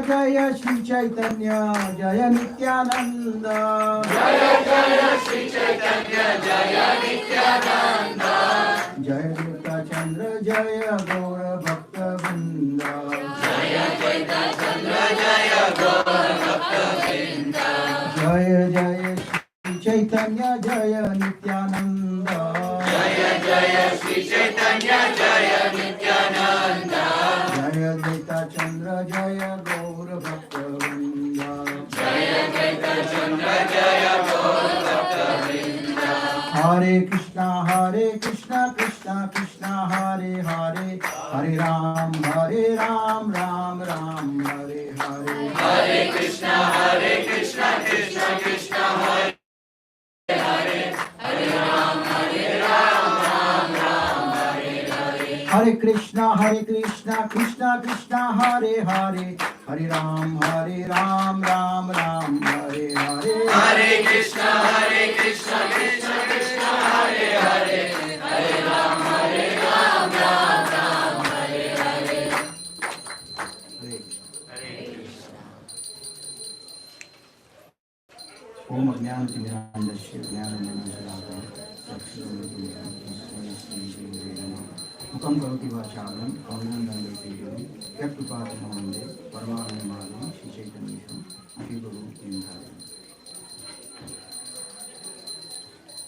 जय श्री चैतन्य जय नित्यानंद जय जय श्री चैतन्य जय नित्यानंद जय द्वैता चंद्र जय गौर भक्त वृंद जय द्वैता चंद्र जय गौर भक्त वृंद जय जय श्री चैतन्य जय नित्यानंद जय जय श्री चैतन्य जय नित्यानंद जय द्वैता चंद्र जय गौर भक्त वृंद जय द्वैता चंद्र जय गौर भक्त वृंद हरे कृष्णा कृष्णा कृष्णा हरे हरे हरे राम राम राम हरे हरे हरे कृष्णा कृष्णा कृष्णा हरे हरे हरे राम राम राम हरे हरे हरे कृष्णा कृष्णा कृष्णा हरे हरे हरे राम राम राम हरे हरे हरे कृष्णा कृष्णा कृष्णा हरे हरे हरे राम राम राम हरे हरे ओम अज्ञानतिमिरान्धस्य ज्ञानञ्जनशलाकया मुखं करोति वाचालं कौन्नं दण्डयति गिरिं यत्कृपातमहं वन्दे परमानन्दमाधवं श्रीचैतन्येशं श्रीगुरुवृन्दावनं।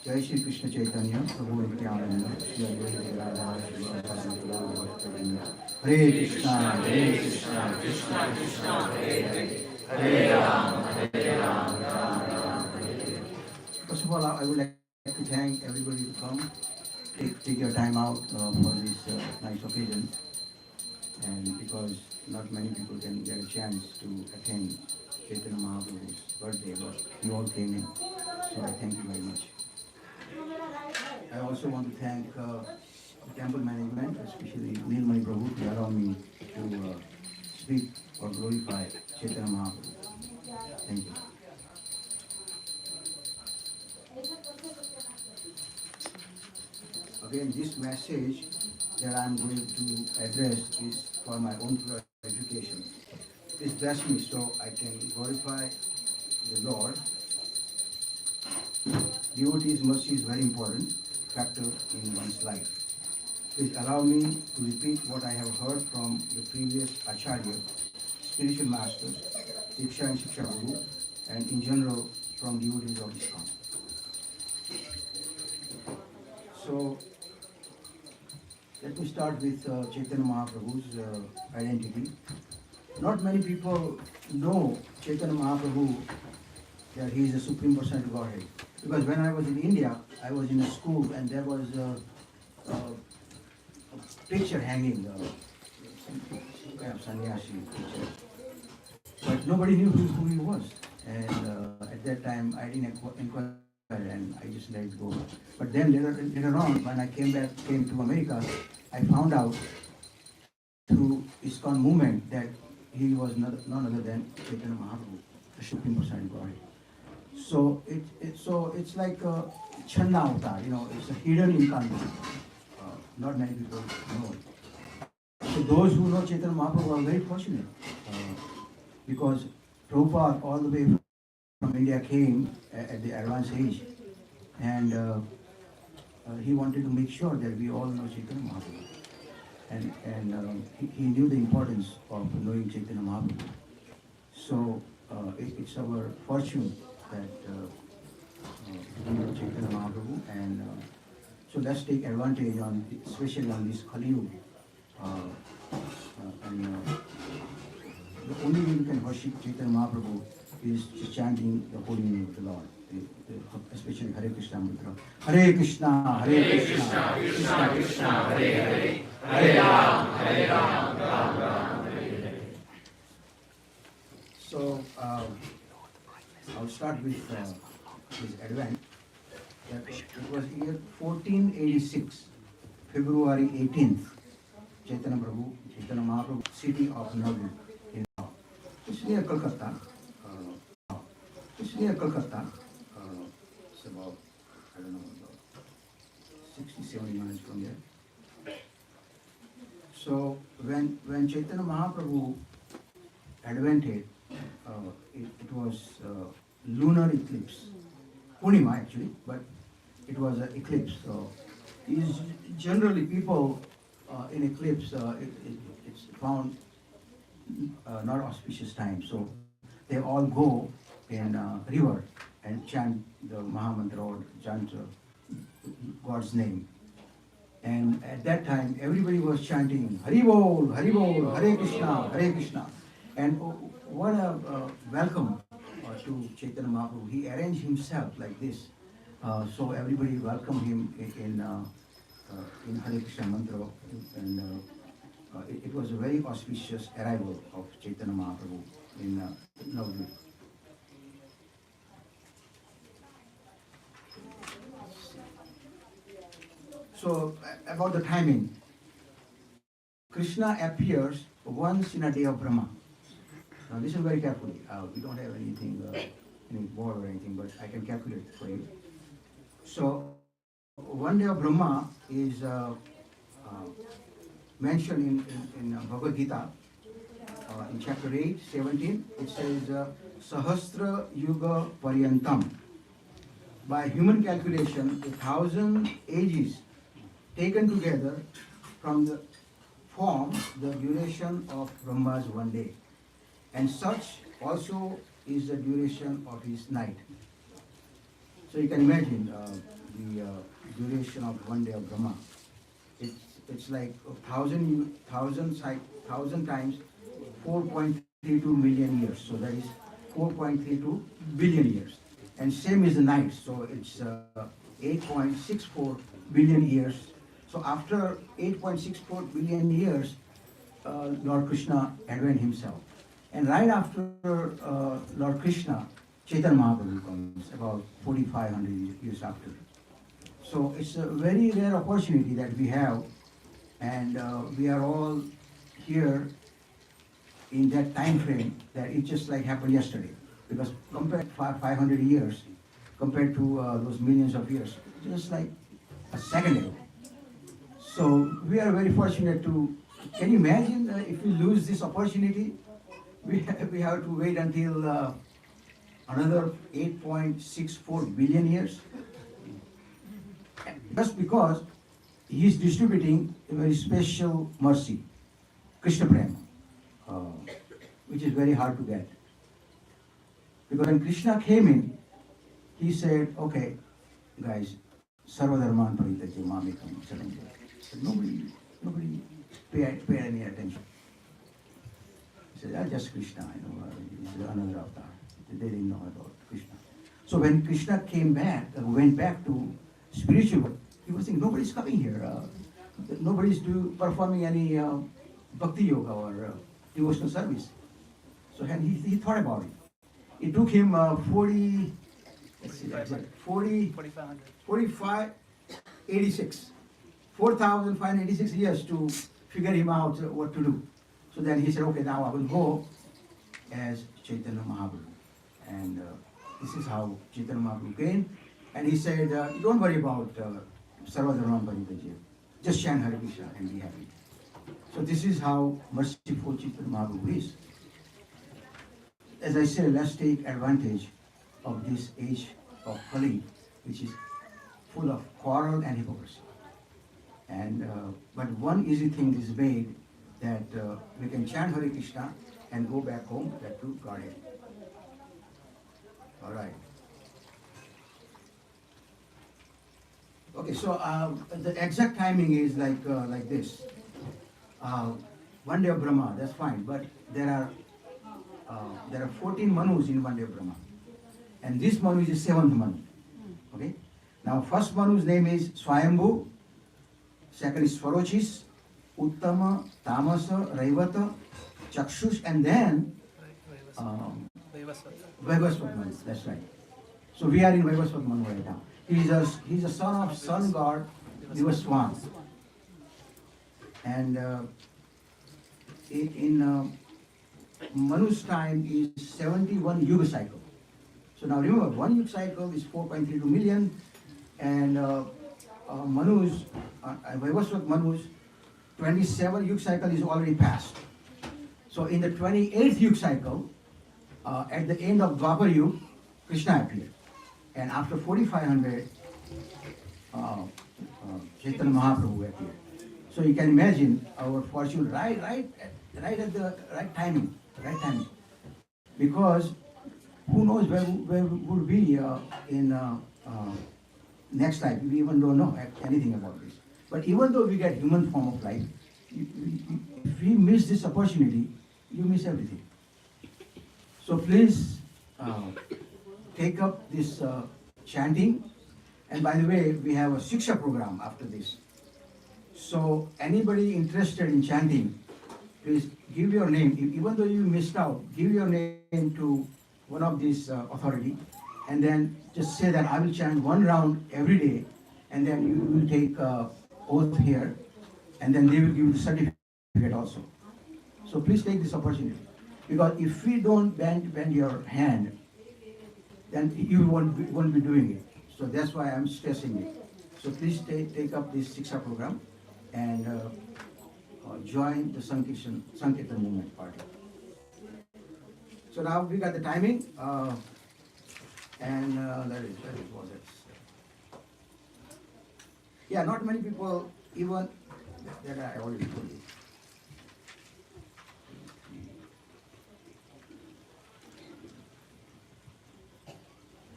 जय श्री कृष्ण चैतन्य प्रभु नित्यानंद श्री अद्वैत गदाधर श्रीवासादि गौरभक्तवृंद। हरे Krishna Krishna Krishna Hare Hare Hare Ram Ram Ram Hare Hare. First of all, I would like to thank everybody to come, take your time out for this nice occasion, and because not many people can get a chance to attend Chaitanya Mahaprabhu's birthday, but you all came in, so I thank you very much. I also want to thank the temple management, especially Nilmani Prabhu, to allow me to speak or glorify Chaitanya Mahaprabhu. Thank you. Again, this message that I'm going to address is for my own education. Please bless me so I can glorify the Lord. Devotee's mercy is very important factor in one's life. Please allow me to repeat what I have heard from the previous Acharya, spiritual masters, Diksha and Shiksha Guru, and in general from devotees of ISKCON. So, let me start with Chaitanya Mahaprabhu's identity. Not many people know Chaitanya Mahaprabhu, that he is the Supreme Personality of Godhead. Because when I was in India, I was in a school and there was a picture hanging, some kind of sannyasi picture. But nobody knew who he was. And at that time, I didn't inquire and I just let it go. But then later on, when I came to America, I found out through ISKCON movement that he was none other than Chaitanya Mahaprabhu, the Supreme Personality of Godhead. So it's like a Chanda avatar, it's a hidden incarnation. Not many people know it. So those who know Chaitanya Mahaprabhu are very fortunate because Prabhupada all the way from India came at the advanced age, and he wanted to make sure that we all know Chaitanya Mahaprabhu. And he knew the importance of knowing Chaitanya Mahaprabhu. So it's our fortune that we know Chaitanya Mahaprabhu, and so let's take advantage on, especially on this Kali Yuga. The only way you can worship Chaitanya Mahaprabhu is chanting the holy name of the Lord, especially Hare Krishna mantra. Hare Krishna, Krishna Krishna Hare Hare Hare Ram Ram Ram Hare Hare. So I'll start with his advent. It was year 1486, February 18th. Chaitanya Mahaprabhu, city of Nagpur in it's near Kolkata. It's about, I don't know, about 60-70 miles from there. So when Chaitanya Mahaprabhu advented, it was lunar eclipse. Purnima actually, but it was an eclipse. So is generally people in eclipse, it's found not auspicious time. So they all go in river and chant the Mahamantra or chant God's name. And at that time, everybody was chanting Hari Bol, Hare Krishna, Hare Krishna. And what a welcome to Chaitanya Mahaprabhu. He arranged himself like this. So everybody welcomed him in Hare Krishna mantra. And it was a very auspicious arrival of Chaitanya Mahaprabhu in Navadvip. So about the timing, Krishna appears once in a day of Brahma. Now listen very carefully. We don't have anything, any board or anything, but I can calculate for you. So one day of Brahma is mentioned in Bhagavad Gita in chapter 8, 17. It says Sahasra Yuga Paryantam. By human calculation, 1,000 ages taken together from the form the duration of Brahma's one day. And such also is the duration of his night. So you can imagine the duration of one day of Brahma. It's like 1,000 times 4.32 million years. So that is 4.32 billion years. And same is the night. So it's 8.64 billion years. So after 8.64 billion years, Lord Krishna advent himself. And right after Lord Krishna, Chaitanya Mahaprabhu comes about 4,500 years after. So it's a very rare opportunity that we have, and we are all here in that time frame that it just like happened yesterday. Because compared to 500 years, compared to those millions of years, just like a second ago. So we are very fortunate to, can you imagine if we lose this opportunity? We have to wait until another 8.64 billion years. Just because he is distributing a very special mercy, Krishna Prema, which is very hard to get. Because when Krishna came in, he said, okay, guys, Sarvadharman Paritaje Mamekam Saranjaya. Nobody paid any attention. He said, just Krishna, he's another avatar. They didn't know about Krishna. So when Krishna came back, went back to spiritual, he was thinking, nobody's coming here. Nobody's performing any bhakti yoga or devotional service. So and he thought about it. It took him 4,586 years to figure him out what to do. So then he said, okay, now I will go as Chaitanya Mahaprabhu. And this is how Chaitanya Mahaprabhu came. And he said, don't worry about Sarvadharman Paritaje. Just chant Hare Krishna and be happy. So this is how merciful Chaitanya Mahaprabhu is. As I said, let's take advantage of this age of Kali, which is full of quarrel and hypocrisy. And but one easy thing is made, that we can chant Hare Krishna and go back home, back to Garden. All right. Okay, so the exact timing is like this. One day of Brahma, that's fine, but there are 14 Manus in one day of Brahma. And this Manu is the seventh Manu. Okay? Now, first Manu's name is Swayambhu, second is Swarochis, Uttama, Tamasa, Raivata, Chakshush, and then Vaivasvat Manu. That's right. So we are in Vaivasvat Manu right now. He's a son of sun god Vivaswan. And in Manu's time is 71 Yuga cycle. So now remember, one Yuga cycle is 4.32 million, and Manu's, Vaivasvat Manu's 27 Yuga cycle is already passed. So in the 28th Yuga cycle, at the end of Dwapar Yuga, Krishna appeared. And after 4500, Chaitanya Mahaprabhu appeared. So you can imagine our fortune right at the right timing. Because who knows where we would be in next life. We even don't know anything about this. But even though we get human form of life, if we miss this opportunity, you miss everything. So please take up this chanting. And by the way, we have a Shiksha program after this. So anybody interested in chanting, please give your name. Even though you missed out, give your name to one of these authority, and then just say that I will chant one round every day, and then you will take oath here, and then they will give you the certificate also. So please take this opportunity, because if we don't bend your hand, then you won't be doing it. So that's why I'm stressing it. So please take up this Shiksha program and join the Sankirtan movement party. So now we got the timing, and that is what it. Yeah, not many people even that I already told you.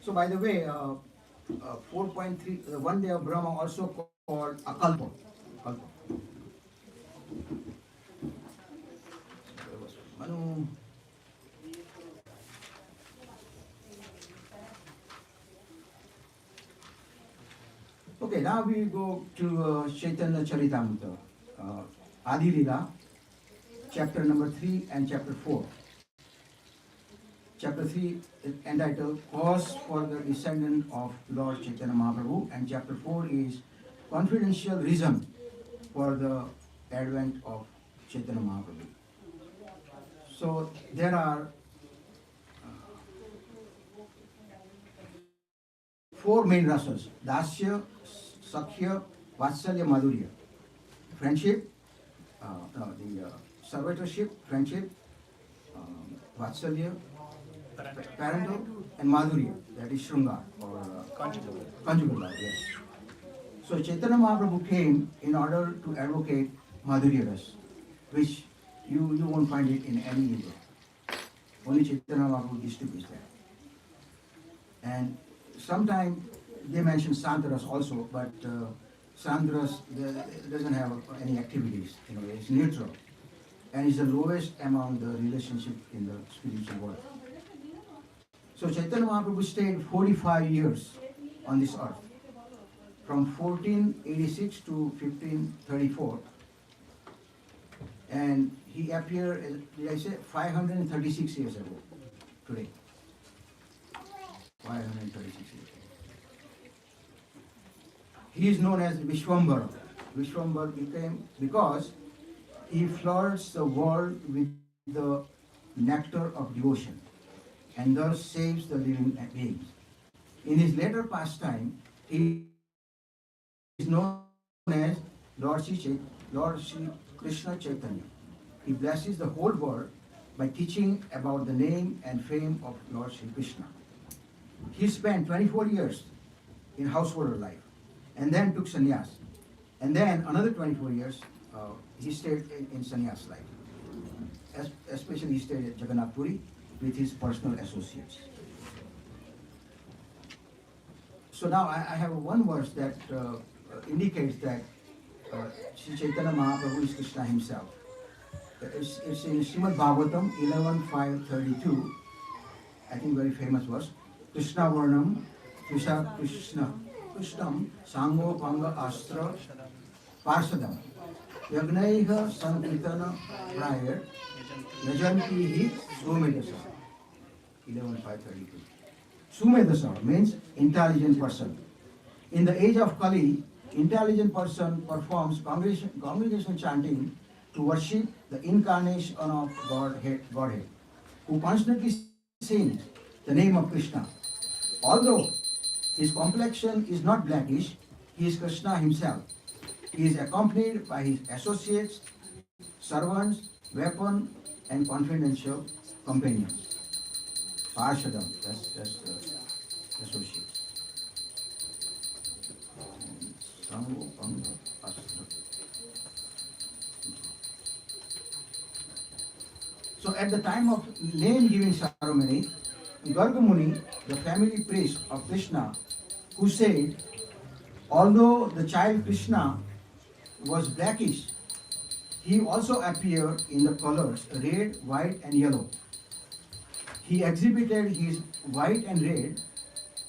So by the way, 4.3, one day of Brahma also called Akalpa. Manu. Okay, now we go to Chaitanya Charitamrita, Adi Lila, chapter number 3 and chapter 4. Chapter 3 is entitled Cause for the Descendant of Lord Chaitanya Mahaprabhu, and chapter 4 is Confidential Reason for the Advent of Chaitanya Mahaprabhu. So there are 4 main rasas: Dasya, Sakhya, Vatsalya, Madhurya. Friendship, the servitorship, friendship, Vatsalya, parental, and Madhurya, that is Shrungar, or conjugal love, yes. So Chaitanya Mahaprabhu came in order to advocate Madhurya Ras, which you won't find it in any India. Only Chaitanya Mahaprabhu distributes that. And sometimes they mention Santaras also, but Santaras doesn't have any activities, it's neutral. And it's the lowest among the relationship in the spiritual world. So Chaitanya Mahaprabhu stayed 45 years on this earth, from 1486 to 1534. And he appeared, did I say, 536 years ago, today. 536 years. He is known as Vishwambara. Vishwambara became because he floods the world with the nectar of devotion and thus saves the living beings. In his later pastime, he is known as Lord Sri Krishna Chaitanya. He blesses the whole world by teaching about the name and fame of Lord Sri Krishna. He spent 24 years in householder life and then took sannyas. And then another 24 years he stayed in sannyas life. Especially he stayed at Jagannath Puri with his personal associates. So now I have one verse that indicates that Sri Chaitanya Mahaprabhu is Krishna himself. It's in Srimad Bhagavatam 11.5.32, I think very famous verse. Krishna Varnam, Krishnam, Sango Panga Astra, Parsadam, Yagnaiha Sankirtana Prayer, Najanti Sumedasa. 11.5.32. Sumedasa means intelligent person. In the age of Kali, intelligent person performs congregational chanting to worship the incarnation of Godhead, who constantly sings the name of Krishna. Although his complexion is not blackish, he is Krishna himself. He is accompanied by his associates, servants, weapon, and confidential companions. Parshadam, that's the associates. Sango, Panga, Astra. So at the time of name giving ceremony, Garga Muni, the family priest of Krishna, who said, although the child Krishna was blackish, he also appeared in the colors red, white, and yellow. He exhibited his white and red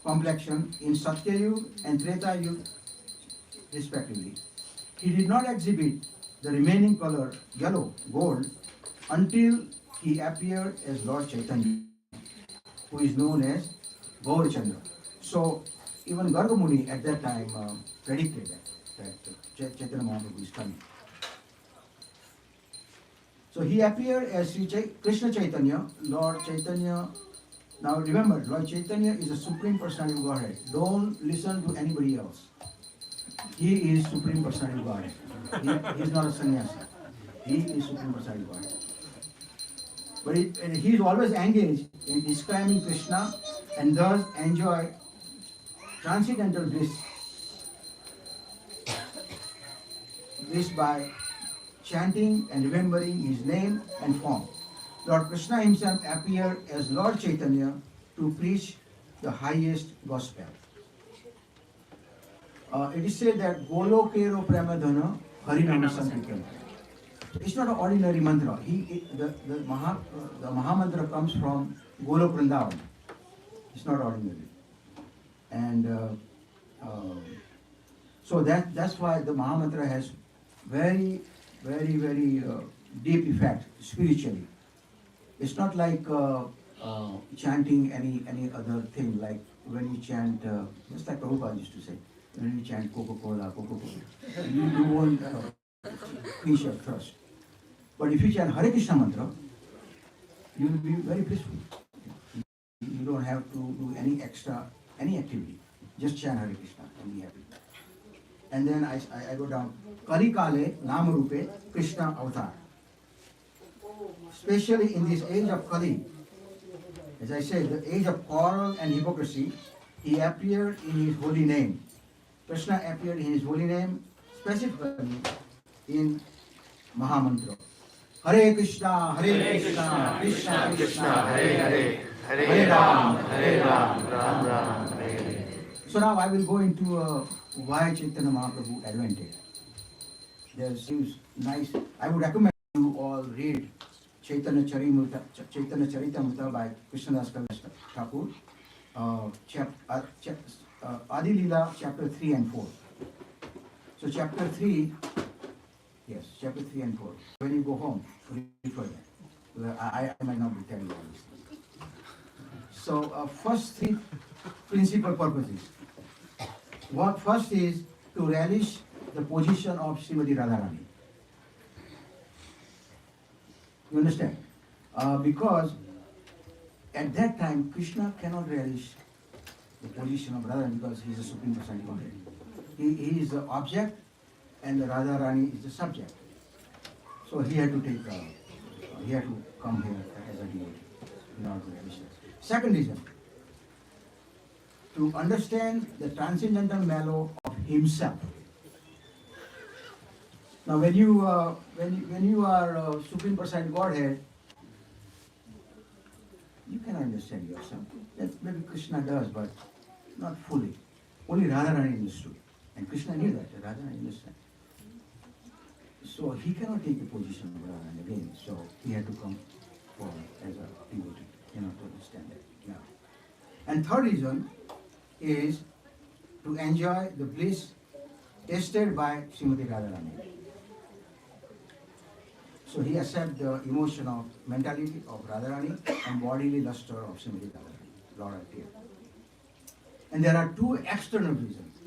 complexion in Satyayug and Treta Yuga respectively. He did not exhibit the remaining color, yellow, gold, until he appeared as Lord Chaitanya, who is known as Gaura Chandra. So even Garga Muni at that time predicted that Chaitanya Mahaprabhu is coming. So he appeared as Krishna Chaitanya, Lord Chaitanya. Now remember, Lord Chaitanya is a Supreme Personality of Godhead. Don't listen to anybody else. He is Supreme Personality of Godhead. He is not a sannyasi. He is Supreme Personality of Godhead. But he is always engaged in describing Krishna and thus enjoy transcendental bliss by chanting and remembering his name and form. Lord Krishna himself appeared as Lord Chaitanya to preach the highest gospel. It is said that Golokero Pramadhana Harinama Sankirtan. It's not an ordinary mantra. The Maha Mantra comes from Golok Vrindavan. It's not ordinary. And so that's why the Maha Mantra has very deep effect spiritually. It's not like chanting any other thing, like when you chant, just like Prabhupada used to say, when you chant Coca-Cola, you won't quench your thirst. But if you chant Hare Krishna mantra, you will be very peaceful. You don't have to do any activity. Just chant Hare Krishna and be happy. And then I go down. Kali Kale Nama Rupe Krishna Avatar. Especially in this age of Kali, as I said, the age of quarrel and hypocrisy, he appeared in his holy name. Krishna appeared in his holy name, specifically in Mahamantra. Hare Krishna, Krishna Krishna, Hare Ram, Ram Ram, Hare Hare. So now I will go into why Chaitanya Mahaprabhu advented. There seems nice. I would recommend you all read Chaitanya Charitamrita by Krishnadas Kaviraj Thakur, Adi Leela, chapter 3 and 4. So chapter 3 and 4. When you go home, read for that. I might not be telling you all this. So first three principal purposes. First is to relish the position of Srimati Radharani. You understand? Because at that time, Krishna cannot relish the position of Radharani because he is a Supreme Personality of Godhead. He is the object and the Radharani is the subject. So he had to come here as a devotee in order to relish it. Second reason, to understand the transcendental mellow of himself. Now, when you are Supreme Personality Godhead, you can understand yourself. That maybe Krishna does, but not fully. Only Radharani understood, and Krishna knew that Radharani understood. So he cannot take the position of Radharani again. So he had to come forward as a devotee, to understand that. Yeah. And third reason is to enjoy the bliss tasted by Srimati Radharani. So he accepts the emotion of mentality of Radharani and bodily luster of Srimati Radharani, Lord appeared. And there are two external reasons.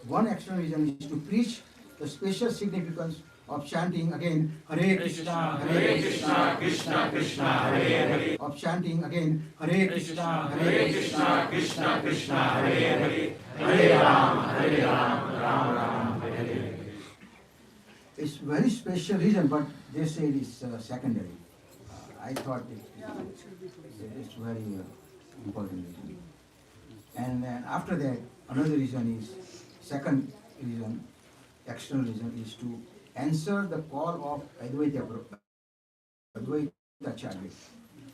One external reason is to preach the special significance of chanting again Hare Krishna, Krishna Krishna, Hare Hare. Of chanting again Hare Krishna, Krishna Krishna, Hare Hare. Hare Ram, Ram Ram, Hare Hare. It's very special reason, but they say it is secondary. I thought it's very important reason. And then after that, another reason is, second reason, external reason is to answer the call of Advaita Acharya,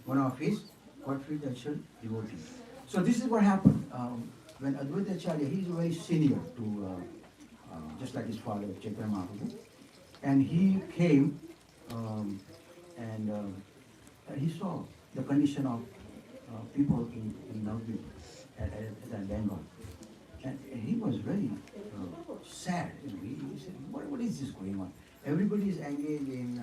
one of his confidential devotees. So this is what happened. When Advaita Acharya, he is very senior to, just like his father, Chaitanya Mahaprabhu, and he came and he saw the condition of people in Navadvip at Bengal. And he was very sad. He said, what is this going on? Everybody is engaged in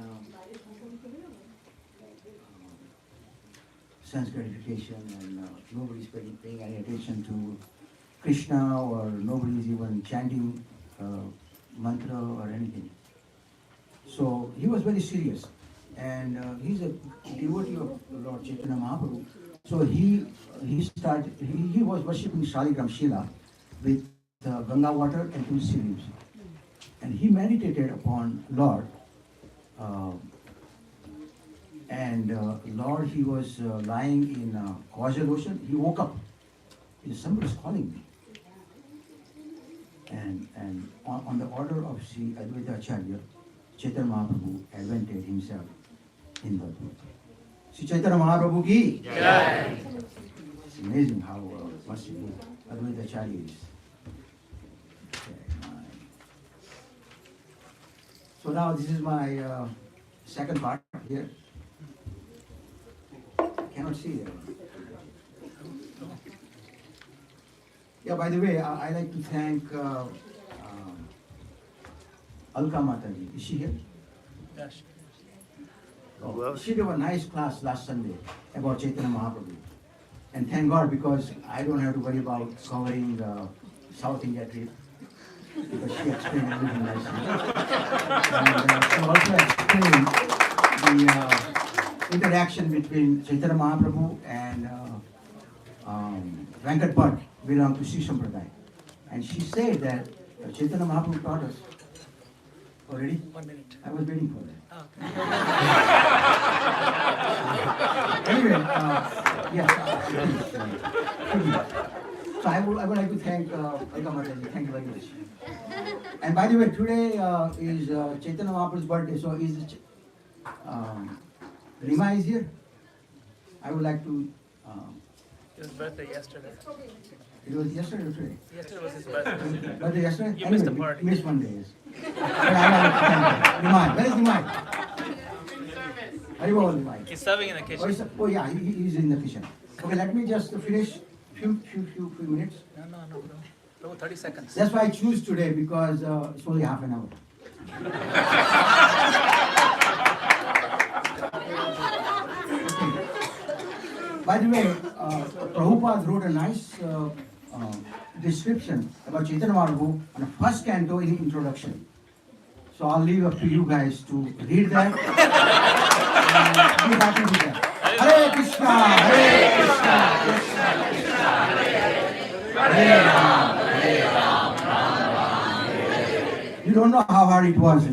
sense gratification, and nobody is paying any attention to Krishna, or nobody is even chanting mantra or anything. So he was very serious, and he's a devotee of Lord Chaitanya Mahaprabhu. So he was worshipping Shaligram Shila with Ganga water and tulsi leaves, and he meditated upon Lord. Lord, he was lying in causal ocean. He woke up. He said, somebody's calling me. And on the order of Sri Advaita Acharya, Chaitanya Mahaprabhu advented himself in the boat. Sri Chaitanya Mahaprabhu ki Jai. It's amazing how merciful Advaita Acharya is. So now this is my second part here. Cannot see there. Yeah, by the way, I like to thank Alka Mataji. Is she here? Yes. Oh, she gave a nice class last Sunday about Chaitanya Mahaprabhu. And thank God, because I don't have to worry about covering South India trip, because she explained everything nicely. And she also explained the interaction between Chaitanya Mahaprabhu and Venkat Bhatt belong to Sri Sampradaya. And she said that Chaitanya Mahaprabhu taught us already. 1 minute. I was waiting for that. Oh. Anyway, yes. So I would like to thank Alka Mataji. Thank you very much. And by the way, today is Chaitanya Mahaprabhu's birthday. So is Rima is here? I would like to. It was birthday yesterday. It was yesterday or today? Yesterday was his birthday. Birthday yesterday? You Anyway, missed the party. Missed one day, yes. But I like to thank Rima. Where is Rima? Haribol, Rima. He's serving in the kitchen. Oh yeah, he's in the kitchen. Okay, let me just finish few minutes. No, bro. 30 seconds. That's why I choose today, because it's only half an hour. By the way, Prabhupada wrote a nice description about Chaitanya Mahaprabhu on the first canto in the introduction. So I'll leave up to you guys to read that and be happy with that. Hare Krishna, Hare Krishna, Krishna Krishna, Hare Ram, Ram Ram, Hare Hare. You don't know how hard it was to